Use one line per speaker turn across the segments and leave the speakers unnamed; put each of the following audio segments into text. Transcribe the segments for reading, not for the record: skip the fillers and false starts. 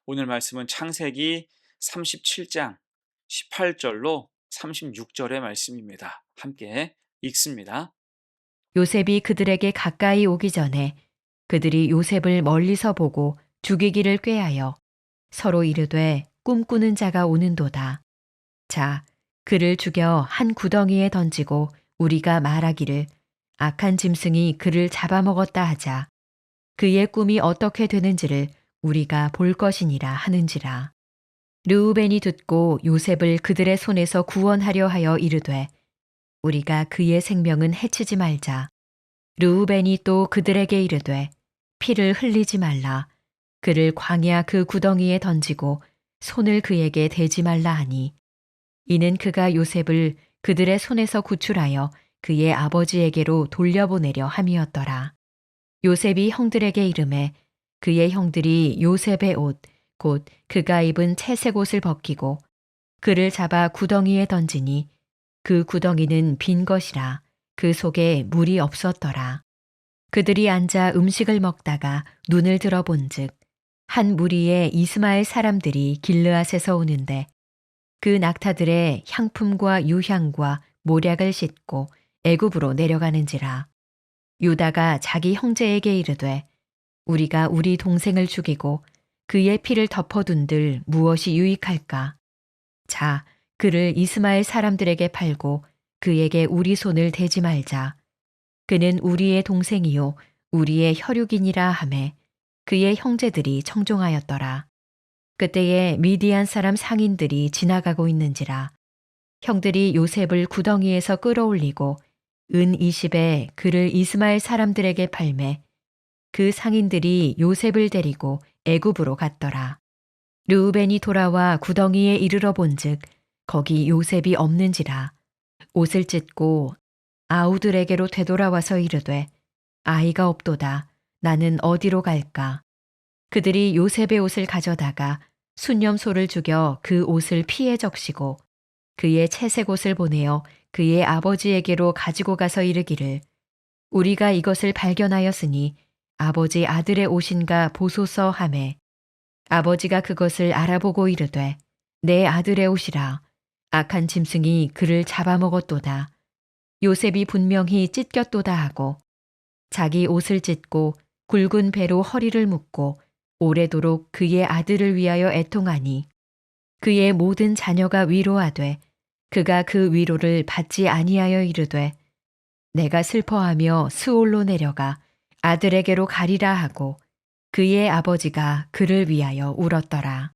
오늘 말씀은 창세기 37장 18절로 36절의 말씀입니다. 함께 읽습니다.
요셉이 그들에게 가까이 오기 전에 그들이 요셉을 멀리서 보고 죽이기를 꾀하여 서로 이르되 꿈꾸는 자가 오는도다. 자, 그를 죽여 한 구덩이에 던지고 우리가 말하기를 악한 짐승이 그를 잡아먹었다 하자. 그의 꿈이 어떻게 되는지를 우리가 볼 것이니라 하는지라. 르우벤이 듣고 요셉을 그들의 손에서 구원하려 하여 이르되 우리가 그의 생명은 해치지 말자. 르우벤이 또 그들에게 이르되 피를 흘리지 말라. 그를 광야 그 구덩이에 던지고 손을 그에게 대지 말라 하니 이는 그가 요셉을 그들의 손에서 구출하여 그의 아버지에게로 돌려보내려 함이었더라. 요셉이 형들에게 이르매 그의 형들이 요셉의 옷 곧 그가 입은 채색 옷을 벗기고 그를 잡아 구덩이에 던지니 그 구덩이는 빈 것이라 그 속에 물이 없었더라. 그들이 앉아 음식을 먹다가 눈을 들어본즉 한 무리의 이스마엘 사람들이 길르앗에서 오는데 그 낙타들의 향품과 유향과 모략을 싣고 애굽으로 내려가는지라. 유다가 자기 형제에게 이르되 우리가 우리 동생을 죽이고 그의 피를 덮어둔들 무엇이 유익할까? 자, 그를 이스마엘 사람들에게 팔고 그에게 우리 손을 대지 말자. 그는 우리의 동생이요 우리의 혈육이니라 하매 그의 형제들이 청종하였더라. 그때에 미디안 사람 상인들이 지나가고 있는지라 형들이 요셉을 구덩이에서 끌어올리고 은 20에 그를 이스마엘 사람들에게 팔매 그 상인들이 요셉을 데리고 애굽으로 갔더라. 르우벤이 돌아와 구덩이에 이르러 본즉 거기 요셉이 없는지라 옷을 찢고 아우들에게로 되돌아와서 이르되 아이가 없도다. 나는 어디로 갈까? 그들이 요셉의 옷을 가져다가 순념소를 죽여 그 옷을 피에 적시고 그의 채색 옷을 보내어 그의 아버지에게로 가지고 가서 이르기를 우리가 이것을 발견하였으니 아버지 아들의 옷인가 보소서 하매 아버지가 그것을 알아보고 이르되 내 아들의 옷이라 악한 짐승이 그를 잡아먹었도다. 요셉이 분명히 찢겼도다 하고 자기 옷을 찢고 굵은 배로 허리를 묶고 오래도록 그의 아들을 위하여 애통하니 그의 모든 자녀가 위로하되 그가 그 위로를 받지 아니하여 이르되 내가 슬퍼하며 스올로 내려가 아들에게로 가리라 하고 그의 아버지가 그를 위하여 울었더라.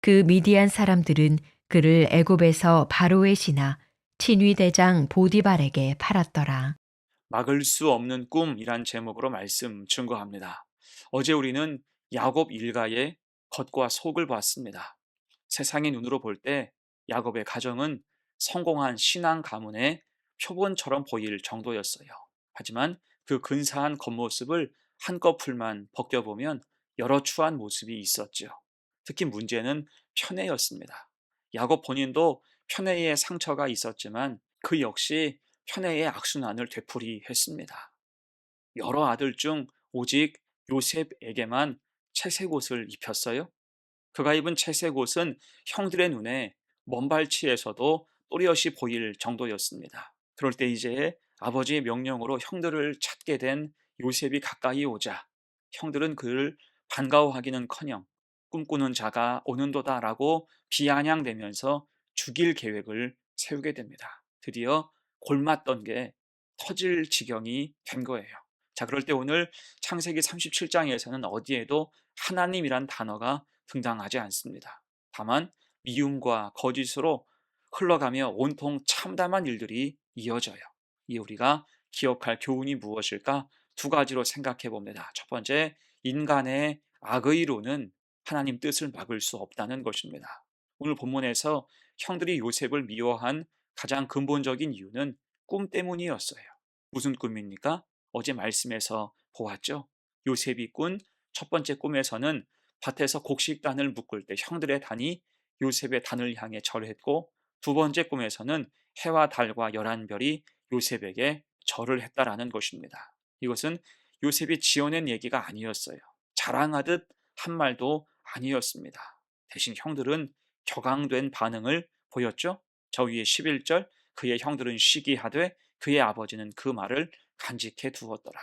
그 미디안 사람들은 그를 애굽에서 바로의 신하 친위대장 보디발에게 팔았더라.
막을 수 없는 꿈이란 제목으로 말씀 증거합니다. 어제 우리는 야곱 일가의 겉과 속을 봤습니다. 세상의 눈으로 볼 때 야곱의 가정은 성공한 신앙 가문의 표본처럼 보일 정도였어요. 하지만 그 근사한 겉모습을 한꺼풀만 벗겨보면 여러 추한 모습이 있었죠. 특히 문제는 편애였습니다. 야곱 본인도 편애의 상처가 있었지만 그 역시 편애의 악순환을 되풀이했습니다. 여러 아들 중 오직 요셉에게만 채색 옷을 입혔어요. 그가 입은 채색 옷은 형들의 눈에 먼발치에서도 또렷이 보일 정도였습니다. 그럴 때 이제 아버지의 명령으로 형들을 찾게 된 요셉이 가까이 오자 형들은 그를 반가워하기는커녕 꿈꾸는 자가 오는도다라고 비아냥대면서 죽일 계획을 세우게 됩니다. 드디어 골맞던 게 터질 지경이 된 거예요. 자, 그럴 때 오늘 창세기 37장에서는 어디에도 하나님이란 단어가 등장하지 않습니다. 다만 미움과 거짓으로 흘러가며 온통 참담한 일들이 이어져요. 이 우리가 기억할 교훈이 무엇일까? 두 가지로 생각해 봅니다. 첫 번째, 인간의 악의로는 하나님 뜻을 막을 수 없다는 것입니다. 오늘 본문에서 형들이 요셉을 미워한 가장 근본적인 이유는 꿈 때문이었어요. 무슨 꿈입니까? 어제 말씀에서 보았죠. 요셉이 꾼 첫 번째 꿈에서는 밭에서 곡식단을 묶을 때 형들의 단이 요셉의 단을 향해 절했고, 두 번째 꿈에서는 해와 달과 열한 별이 요셉에게 절을 했다라는 것입니다. 이것은 요셉이 지어낸 얘기가 아니었어요. 자랑하듯 한 말도 아니었습니다. 대신 형들은 격앙된 반응을 보였죠. 저 위에 11절, 그의 형들은 시기하되 그의 아버지는 그 말을 간직해 두었더라.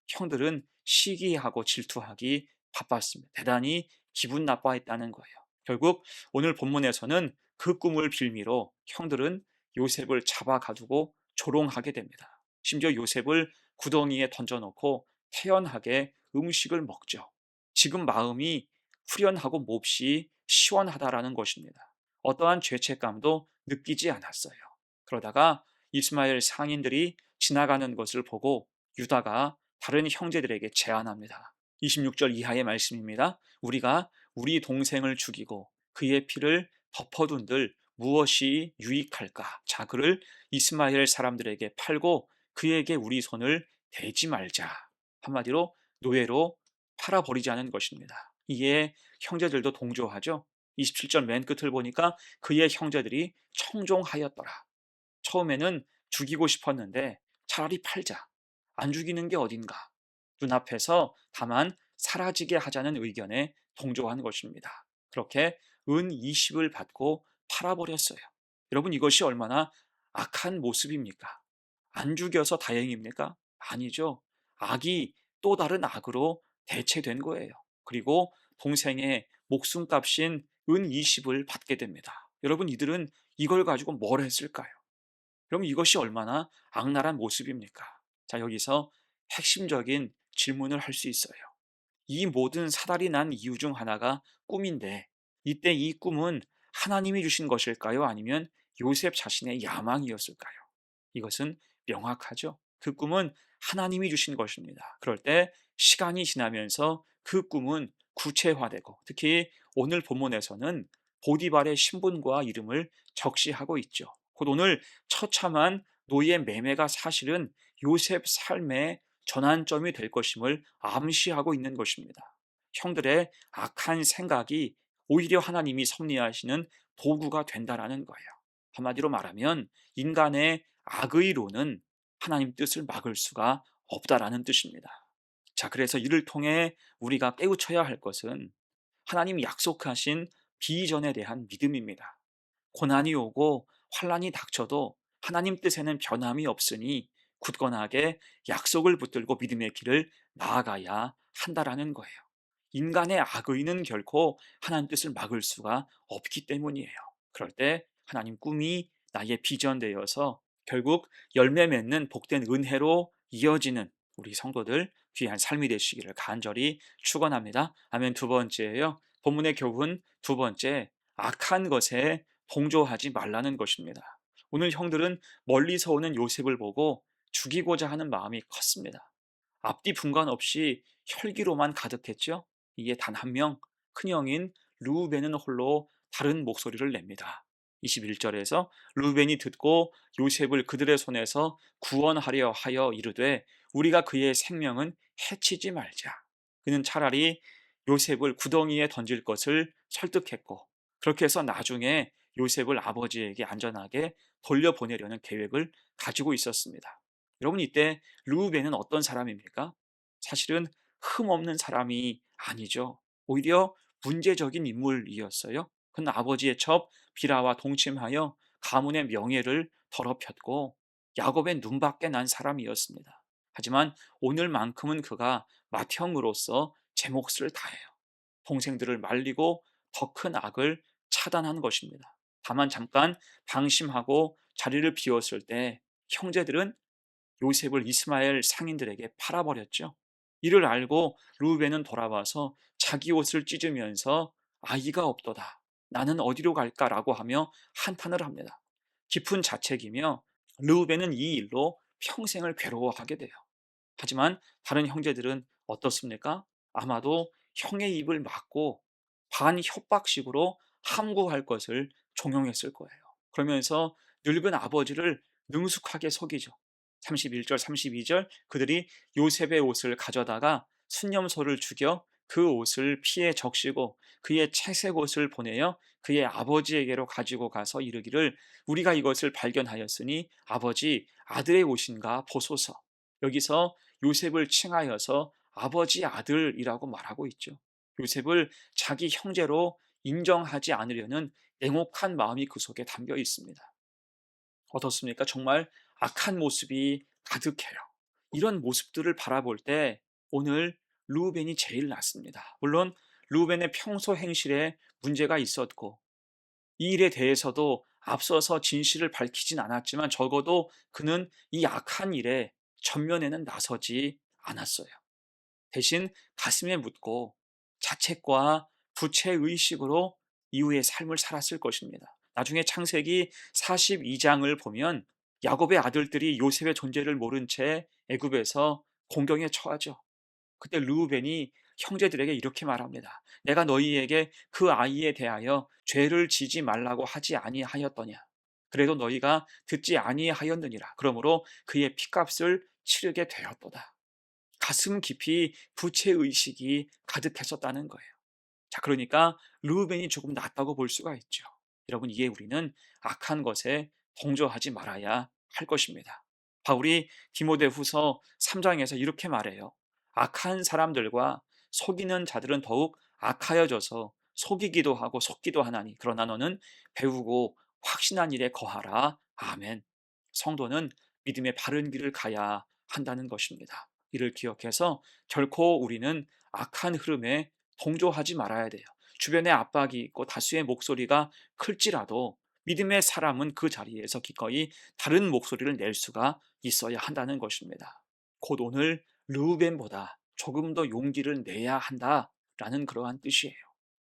형들은 시기하고 질투하기 바빴습니다. 대단히 기분 나빠했다는 거예요. 결국 오늘 본문에서는 그 꿈을 빌미로 형들은 요셉을 잡아 가두고 조롱하게 됩니다. 심지어 요셉을 구덩이에 던져놓고 태연하게 음식을 먹죠. 지금 마음이 후련하고 몹시 시원하다라는 것입니다. 어떠한 죄책감도 느끼지 않았어요. 그러다가 이스마엘 상인들이 지나가는 것을 보고 유다가 다른 형제들에게 제안합니다. 26절 이하의 말씀입니다. 우리가 우리 동생을 죽이고 그의 피를 덮어둔들 무엇이 유익할까? 자, 그를 이스마엘 사람들에게 팔고 그에게 우리 손을 대지 말자. 한마디로 노예로 팔아버리자는 것입니다. 이에 형제들도 동조하죠. 27절 맨 끝을 보니까 그의 형제들이 청종하였더라. 처음에는 죽이고 싶었는데 차라리 팔자. 안 죽이는 게 어딘가. 눈앞에서 다만 사라지게 하자는 의견에 동조한 것입니다. 그렇게 은 20을 받고 팔아버렸어요. 여러분, 이것이 얼마나 악한 모습입니까? 안 죽여서 다행입니까? 아니죠. 악이 또 다른 악으로 대체된 거예요. 그리고 동생의 목숨값인 은 20을 받게 됩니다. 여러분, 이들은 이걸 가지고 뭘 했을까요? 그럼 이것이 얼마나 악랄한 모습입니까? 자, 여기서 핵심적인 질문을 할 수 있어요. 이 모든 사달이 난 이유 중 하나가 꿈인데, 이때 이 꿈은 하나님이 주신 것일까요? 아니면 요셉 자신의 야망이었을까요? 이것은 명확하죠. 그 꿈은 하나님이 주신 것입니다. 그럴 때 시간이 지나면서 그 꿈은 구체화되고, 특히 오늘 본문에서는 보디발의 신분과 이름을 적시하고 있죠. 곧 오늘 처참한 노예 매매가 사실은 요셉 삶의 전환점이 될 것임을 암시하고 있는 것입니다. 형들의 악한 생각이 오히려 하나님이 섭리하시는 도구가 된다라는 거예요. 한마디로 말하면 인간의 악의로는 하나님 뜻을 막을 수가 없다라는 뜻입니다. 자, 그래서 이를 통해 우리가 깨우쳐야 할 것은 하나님 약속하신 비전에 대한 믿음입니다. 고난이 오고 환란이 닥쳐도 하나님 뜻에는 변함이 없으니 굳건하게 약속을 붙들고 믿음의 길을 나아가야 한다라는 거예요. 인간의 악의는 결코 하나님 뜻을 막을 수가 없기 때문이에요. 그럴 때 하나님 꿈이 나의 비전 되어서 결국 열매 맺는 복된 은혜로 이어지는 우리 성도들 귀한 삶이 되시기를 간절히 축원합니다. 아멘. 두 번째예요. 본문의 교훈 두 번째, 악한 것에 동조하지 말라는 것입니다. 오늘 형들은 멀리서 오는 요셉을 보고 죽이고자 하는 마음이 컸습니다. 앞뒤 분간 없이 혈기로만 가득했죠. 이에 단 한 명, 큰형인 르우벤은 홀로 다른 목소리를 냅니다. 21절에서 르우벤이 듣고 요셉을 그들의 손에서 구원하려 하여 이르되 우리가 그의 생명은 해치지 말자. 그는 차라리 요셉을 구덩이에 던질 것을 설득했고, 그렇게 해서 나중에 요셉을 아버지에게 안전하게 돌려보내려는 계획을 가지고 있었습니다. 여러분, 이때 르우벤은 어떤 사람입니까? 사실은 흠없는 사람이 아니죠. 오히려 문제적인 인물이었어요. 그는 아버지의 첩 비라와 동침하여 가문의 명예를 더럽혔고 야곱의 눈밖에 난 사람이었습니다. 하지만 오늘만큼은 그가 맏형으로서 제 몫을 다해요. 동생들을 말리고 더 큰 악을 차단한 것입니다. 다만 잠깐 방심하고 자리를 비웠을 때 형제들은 요셉을 이스마엘 상인들에게 팔아버렸죠. 이를 알고 르우벤은 돌아와서 자기 옷을 찢으면서 아이가 없도다. 나는 어디로 갈까라고 하며 한탄을 합니다. 깊은 자책이며 르우벤은 이 일로 평생을 괴로워하게 돼요. 하지만 다른 형제들은 어떻습니까? 아마도 형의 입을 막고 반협박식으로 함구할 것을 종용했을 거예요. 그러면서 늙은 아버지를 능숙하게 속이죠. 31절, 32절 그들이 요셉의 옷을 가져다가 순념소를 죽여 그 옷을 피에 적시고 그의 채색 옷을 보내어 그의 아버지에게로 가지고 가서 이르기를 우리가 이것을 발견하였으니 아버지 아들의 옷인가 보소서. 여기서 요셉을 칭하여서 아버지 아들이라고 말하고 있죠. 요셉을 자기 형제로 인정하지 않으려는 냉혹한 마음이 그 속에 담겨 있습니다. 어떻습니까? 정말 악한 모습이 가득해요. 이런 모습들을 바라볼 때 오늘 르우벤이 제일 낫습니다. 물론 르우벤의 평소 행실에 문제가 있었고 이 일에 대해서도 앞서서 진실을 밝히진 않았지만 적어도 그는 이 악한 일에 전면에는 나서지 않았어요. 대신 가슴에 묻고 자책과 부채의식으로 이후의 삶을 살았을 것입니다. 나중에 창세기 42장을 보면 야곱의 아들들이 요셉의 존재를 모른 채 애굽에서 공경에 처하죠. 그때 르우벤이 형제들에게 이렇게 말합니다. 내가 너희에게 그 아이에 대하여 죄를 지지 말라고 하지 아니하였더냐. 그래도 너희가 듣지 아니하였느니라. 그러므로 그의 피값을 치르게 되었도다. 가슴 깊이 부채의식이 가득했었다는 거예요. 자, 그러니까 르우벤이 조금 낫다고 볼 수가 있죠. 여러분, 이에 우리는 악한 것에 동조하지 말아야 할 것입니다. 바울이 디모데후서 3장에서 이렇게 말해요. 악한 사람들과 속이는 자들은 더욱 악하여져서 속이기도 하고 속기도 하나니 그러나 너는 배우고 확신한 일에 거하라. 아멘. 성도는 믿음의 바른 길을 가야 한다는 것입니다. 이를 기억해서 결코 우리는 악한 흐름에 동조하지 말아야 돼요. 주변에 압박이 있고 다수의 목소리가 클지라도 믿음의 사람은 그 자리에서 기꺼이 다른 목소리를 낼 수가 있어야 한다는 것입니다. 곧 오늘 르우벤보다 조금 더 용기를 내야 한다라는 그러한 뜻이에요.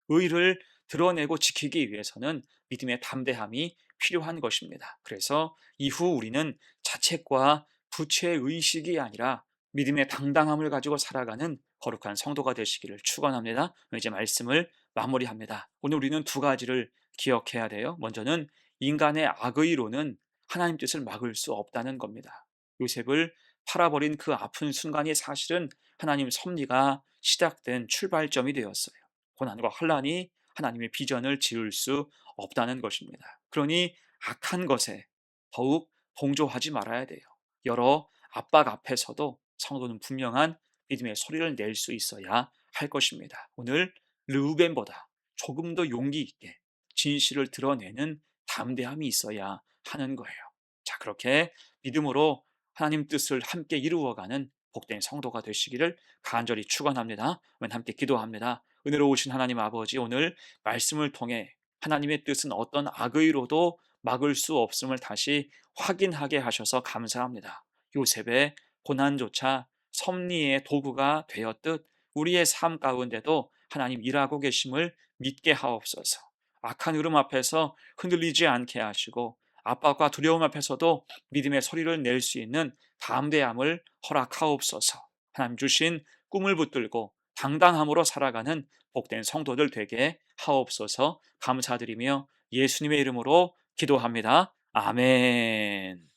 의를 드러내고 지키기 위해서는 믿음의 담대함이 필요한 것입니다. 그래서 이후 우리는 자책과 부채 의식이 아니라 믿음의 당당함을 가지고 살아가는 거룩한 성도가 되시기를 축원합니다. 이제 말씀을 마무리합니다. 오늘 우리는 두 가지를 기억해야 돼요. 먼저는 인간의 악의로는 하나님 뜻을 막을 수 없다는 겁니다. 요셉을 팔아버린 그 아픈 순간이 사실은 하나님 섭리가 시작된 출발점이 되었어요. 고난과 환란이 하나님의 비전을 지을 수 없다는 것입니다. 그러니 악한 것에 더욱 동조하지 말아야 돼요. 여러 압박 앞에서도 성도는 분명한 믿음의 소리를 낼 수 있어야 할 것입니다. 오늘 르우벤보다 조금 더 용기 있게 진실을 드러내는 담대함이 있어야 하는 거예요. 자, 그렇게 믿음으로 하나님 뜻을 함께 이루어가는 복된 성도가 되시기를 간절히 축원합니다. 함께 기도합니다. 은혜로우신 하나님 아버지, 오늘 말씀을 통해 하나님의 뜻은 어떤 악의로도 막을 수 없음을 다시 확인하게 하셔서 감사합니다. 요셉의 고난조차 섭리의 도구가 되었듯 우리의 삶 가운데도 하나님 일하고 계심을 믿게 하옵소서. 악한 흐름 앞에서 흔들리지 않게 하시고 압박과 두려움 앞에서도 믿음의 소리를 낼 수 있는 담대함을 허락하옵소서. 하나님 주신 꿈을 붙들고 당당함으로 살아가는 복된 성도들 되게 하옵소서. 감사드리며 예수님의 이름으로 기도합니다. 아멘.